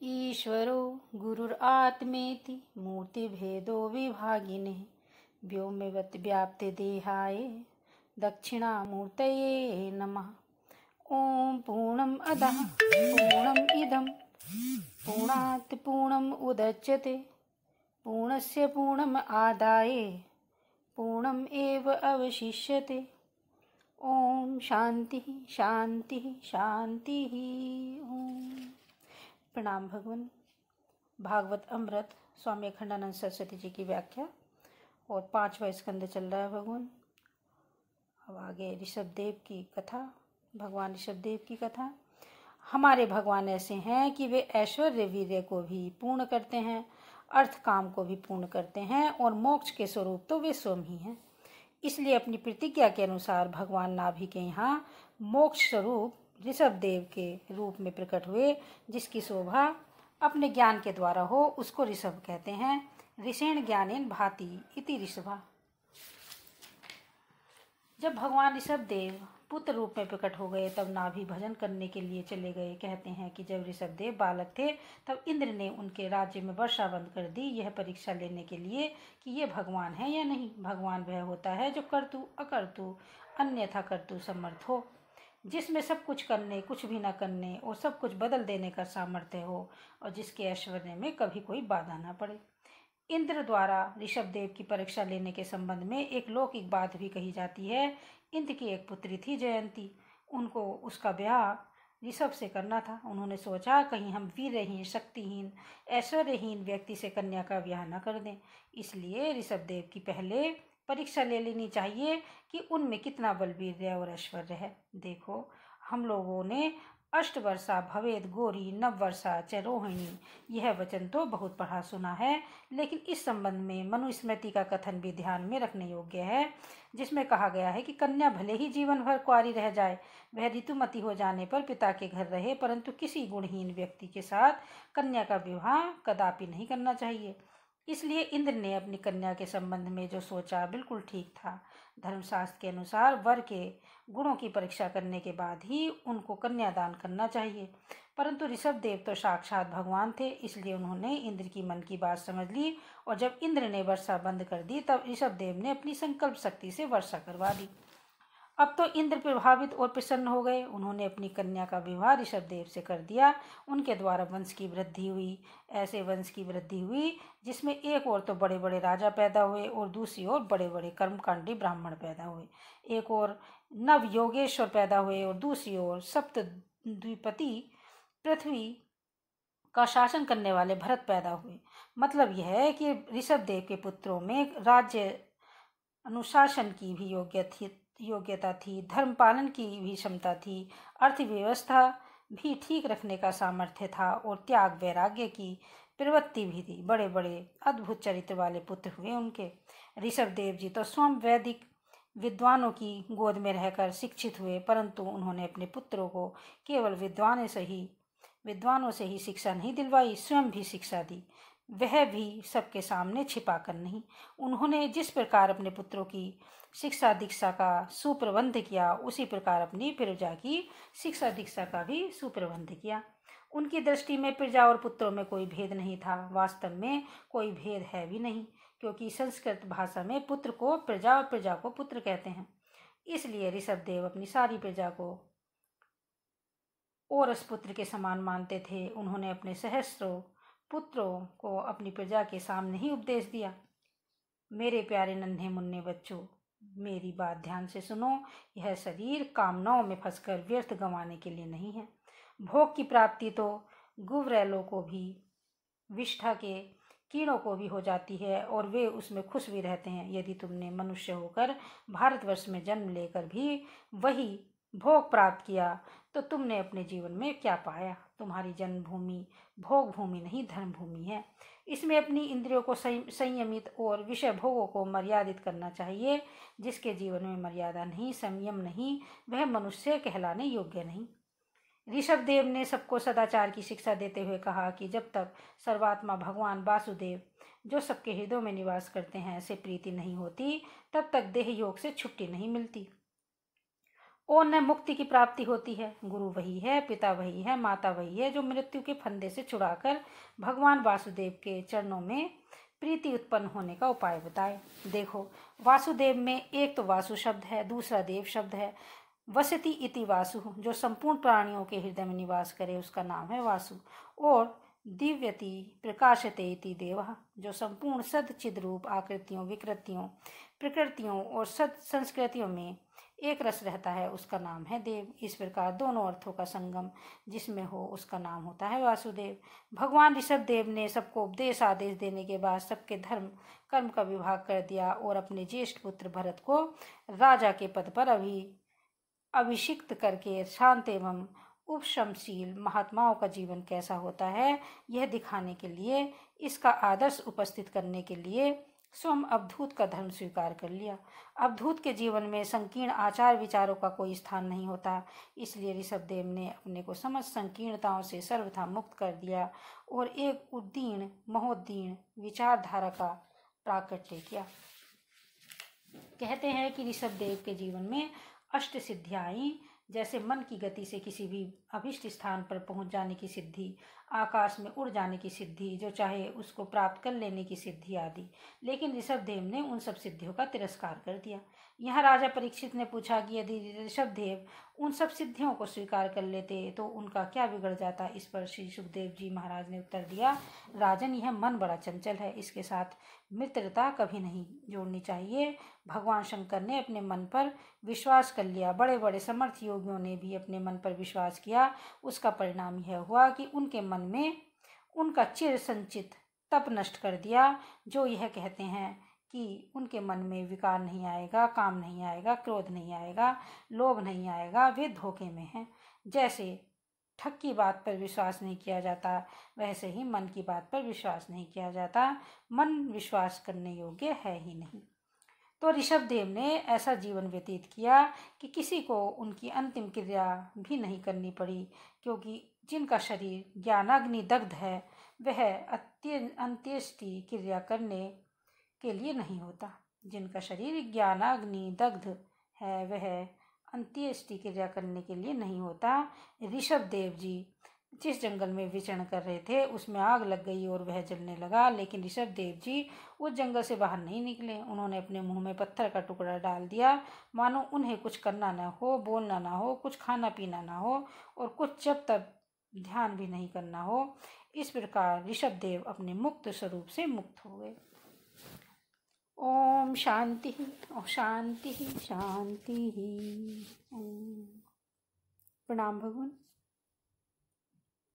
ईश्वरो गुरुरात्मेति मूर्तिभेदो विभागिने व्योमवत् व्याप्ते देहाय दक्षिणामूर्तये नमः। ओम पूर्णम् अदः पूर्णम् इदं पूर्णात् पूर्णम् उदच्यते पूर्णस्य पूर्णम् आदाय पूर्णम् एव अवशिष्यते। ओम शांति शांति शांति। ओम प्रणाम भगवान। भागवत अमृत स्वामी अखंडानंद सरस्वती जी की व्याख्या और 5वां स्कंद चल रहा है भगवान। अब आगे ऋषभदेव की कथा, भगवान ऋषभदेव की कथा। हमारे भगवान ऐसे हैं कि वे ऐश्वर्य वीर्य को भी पूर्ण करते हैं, अर्थ काम को भी पूर्ण करते हैं और मोक्ष के स्वरूप तो वे स्वयं ही हैं। इसलिए अपनी प्रतिज्ञा के अनुसार भगवान नाभि के यहाँ मोक्ष स्वरूप ऋषभदेव के रूप में प्रकट हुए, जिसकी शोभा अपने ज्ञान के द्वारा हो उसको ऋषभ कहते हैं। ऋषेण ज्ञानेन भाति इति ऋषभा। जब भगवान ऋषभदेव पुत्र रूप में प्रकट हो गए तब नाभि भजन करने के लिए चले गए। कहते हैं कि जब ऋषभदेव बालक थे तब इंद्र ने उनके राज्य में वर्षा बंद कर दी, यह परीक्षा लेने के लिए कि ये भगवान है या नहीं। भगवान वह होता है जो कर्तु अकर्तु अन्यथा कर्तु समर्थ हो, जिसमें सब कुछ करने कुछ भी न करने और सब कुछ बदल देने का सामर्थ्य हो और जिसके ऐश्वर्य में कभी कोई बाधा न पड़े। इंद्र द्वारा ऋषभदेव की परीक्षा लेने के संबंध में एक लौकिक बात भी कही जाती है। इंद्र की एक पुत्री थी जयंती, उनको उसका ब्याह ऋषभ से करना था। उन्होंने सोचा कहीं हम वीरहीन शक्तिहीन ऐश्वर्यहीन व्यक्ति से कन्या का ब्याह न कर दें, इसलिए ऋषभदेव की पहले परीक्षा ले लेनी चाहिए कि उनमें कितना बलवीर्य और ऐश्वर्य है। देखो, हम लोगों ने अष्टवर्षा भवेद गौरी नववर्षा च रोहिणी, यह वचन तो बहुत पढ़ा सुना है, लेकिन इस संबंध में मनुस्मृति का कथन भी ध्यान में रखने योग्य है, जिसमें कहा गया है कि कन्या भले ही जीवन भर कुंवारी रह जाए, वह ऋतुमती हो जाने पर पिता के घर रहे, परंतु किसी गुणहीन व्यक्ति के साथ कन्या का विवाह कदापि नहीं करना चाहिए। इसलिए इंद्र ने अपनी कन्या के संबंध में जो सोचा बिल्कुल ठीक था। धर्मशास्त्र के अनुसार वर के गुणों की परीक्षा करने के बाद ही उनको कन्यादान करना चाहिए, परंतु ऋषभदेव तो साक्षात भगवान थे, इसलिए उन्होंने इंद्र की मन की बात समझ ली और जब इंद्र ने वर्षा बंद कर दी तब ऋषभदेव ने अपनी संकल्प शक्ति से वर्षा करवा दी। अब तो इंद्र प्रभावित और प्रसन्न हो गए। उन्होंने अपनी कन्या का विवाह ऋषभदेव से कर दिया। उनके द्वारा वंश की वृद्धि हुई। ऐसे वंश की वृद्धि हुई जिसमें एक ओर तो बड़े बड़े राजा पैदा हुए और दूसरी ओर बड़े बड़े कर्मकांडी ब्राह्मण पैदा हुए। एक ओर नव योगेश्वर पैदा हुए और दूसरी ओर सप्त द्विपति पृथ्वी का शासन करने वाले भरत पैदा हुए। मतलब यह है कि ऋषभदेव के पुत्रों में राज्य अनुशासन की भी योग्यता थी, धर्म पालन की भी क्षमता थी, अर्थव्यवस्था भी ठीक रखने का सामर्थ्य था और त्याग वैराग्य की प्रवृत्ति भी थी। बड़े बड़े अद्भुत चरित्र वाले पुत्र हुए उनके। ऋषभदेव जी तो स्वयं वैदिक विद्वानों की गोद में रहकर शिक्षित हुए, परंतु उन्होंने अपने पुत्रों को केवल विद्वानों से ही शिक्षा नहीं दिलवाई, स्वयं भी शिक्षा दी, वह भी सबके सामने छिपा कर नहीं। उन्होंने जिस प्रकार अपने पुत्रों की शिक्षा दीक्षा का सुप्रबंध किया, उसी प्रकार अपनी प्रजा की शिक्षा दीक्षा का भी सुप्रबंध किया। उनकी दृष्टि में प्रजा और पुत्रों में कोई भेद नहीं था। वास्तव में कोई भेद है भी नहीं, क्योंकि संस्कृत भाषा में पुत्र को प्रजा और प्रजा को पुत्र कहते हैं। इसलिए ऋषभदेव अपनी सारी प्रजा को औरस पुत्र के समान मानते थे। उन्होंने अपने सहस्त्रों पुत्रों को अपनी प्रजा के सामने ही उपदेश दिया। मेरे प्यारे नन्हे मुन्ने बच्चों, मेरी बात ध्यान से सुनो। यह शरीर कामनाओं में फंसकर व्यर्थ गंवाने के लिए नहीं है। भोग की प्राप्ति तो गुवरैलों को भी, विष्ठा के कीड़ों को भी हो जाती है और वे उसमें खुश भी रहते हैं। यदि तुमने मनुष्य होकर भारतवर्ष में जन्म लेकर भी वही भोग प्राप्त किया तो तुमने अपने जीवन में क्या पाया? तुम्हारी जन्मभूमि भोग भूमि नहीं, धर्म भूमि है। इसमें अपनी इंद्रियों को संयमित और विषय भोगों को मर्यादित करना चाहिए। जिसके जीवन में मर्यादा नहीं, संयम नहीं, वह मनुष्य कहलाने योग्य नहीं। ऋषभदेव ने सबको सदाचार की शिक्षा देते हुए कहा कि जब तक सर्वात्मा भगवान वासुदेव, जो सबके हृदयों में निवास करते हैं, से प्रीति नहीं होती, तब तक देह योग से छुट्टी नहीं मिलती। और न मुक्ति की प्राप्ति होती है। गुरु वही है, पिता वही है, माता वही है जो मृत्यु के फंदे से छुड़ाकर भगवान वासुदेव के चरणों में प्रीति उत्पन्न होने का उपाय बताए। देखो, वासुदेव में एक तो वासु शब्द है, दूसरा देव शब्द है। वसति इति वासु, जो संपूर्ण प्राणियों के हृदय में निवास करे उसका नाम है वासु। और दिव्यति प्रकाशते इति देवः, जो संपूर्ण सद चिद रूप आकृतियों, विकृतियों, प्रकृतियों और सद संस्कृतियों में एक रस रहता है, उसका नाम है देव। इस प्रकार दोनों अर्थों का संगम जिसमें हो उसका नाम होता है वासुदेव। भगवान ऋषभ देव ने सबको उपदेश आदेश देने के बाद सबके धर्म कर्म का विभाग कर दिया और अपने ज्येष्ठ पुत्र भरत को राजा के पद पर अभिषिक्त करके शांत एवं उपशमशील महात्माओं का जीवन कैसा होता है यह दिखाने के लिए, इसका आदर्श उपस्थित करने के लिए स्वयं अवधूत का धर्म स्वीकार कर लिया। अवधूत के जीवन में संकीर्ण आचार विचारों का कोई स्थान नहीं होता, इसलिए ऋषभदेव ने अपने को समस्त संकीर्णताओं से सर्वथा मुक्त कर दिया और एक उद्दीर्ण महोद्दीर्ण विचारधारा का प्राकट्य किया। कहते हैं कि ऋषभदेव के जीवन में अष्ट सिद्धियां आईं, जैसे मन की गति से किसी भी अभिष्ट स्थान पर पहुंच जाने की सिद्धि, आकाश में उड़ जाने की सिद्धि, जो चाहे उसको प्राप्त कर लेने की सिद्धि आदि। लेकिन ऋषभदेव ने उन सब सिद्धियों का तिरस्कार कर दिया। यहाँ राजा परीक्षित ने पूछा कि यदि ऋषभदेव उन सब सिद्धियों को स्वीकार कर लेते तो उनका क्या बिगड़ जाता। इस पर श्री सुखदेव जी महाराज ने उत्तर दिया, राजन, यह मन बड़ा चंचल है, इसके साथ मित्रता कभी नहीं जोड़नी चाहिए। भगवान शंकर ने अपने मन पर विश्वास कर लिया, बड़े बड़े समर्थ योगियों ने भी अपने मन पर विश्वास किया। उसका परिणाम यह हुआ कि उनके मन में उनका चिर संचित तप नष्ट कर दिया। जो यह कहते हैं कि उनके मन में विकार नहीं आएगा, काम नहीं आएगा, क्रोध नहीं आएगा, लोभ नहीं आएगा, वे धोखे में हैं। जैसे ठग की बात पर विश्वास नहीं किया जाता, वैसे ही मन की बात पर विश्वास नहीं किया जाता। मन विश्वास करने योग्य है ही नहीं। तो ऋषभदेव ने ऐसा जीवन व्यतीत किया कि किसी को उनकी अंतिम क्रिया भी नहीं करनी पड़ी, क्योंकि जिनका शरीर ज्ञानाग्नि दग्ध है वह अंत्येष्टि क्रिया करने के लिए नहीं होता। जिनका शरीर ज्ञानाग्नि दग्ध है वह अंत्येष्टि क्रिया करने के लिए नहीं होता। ऋषभदेव जी जिस जंगल में विचरण कर रहे थे उसमें आग लग गई और वह जलने लगा, लेकिन ऋषभदेव जी उस जंगल से बाहर नहीं निकले। उन्होंने अपने मुंह में पत्थर का टुकड़ा डाल दिया, मानो उन्हें कुछ करना न हो, बोलना ना हो, कुछ खाना पीना ना हो और कुछ जब तक ध्यान भी नहीं करना हो। इस प्रकार ऋषभदेव अपने मुक्त स्वरूप से मुक्त हो गए। ओम शांति, ओम शांति, शांति। प्रणाम भगवान।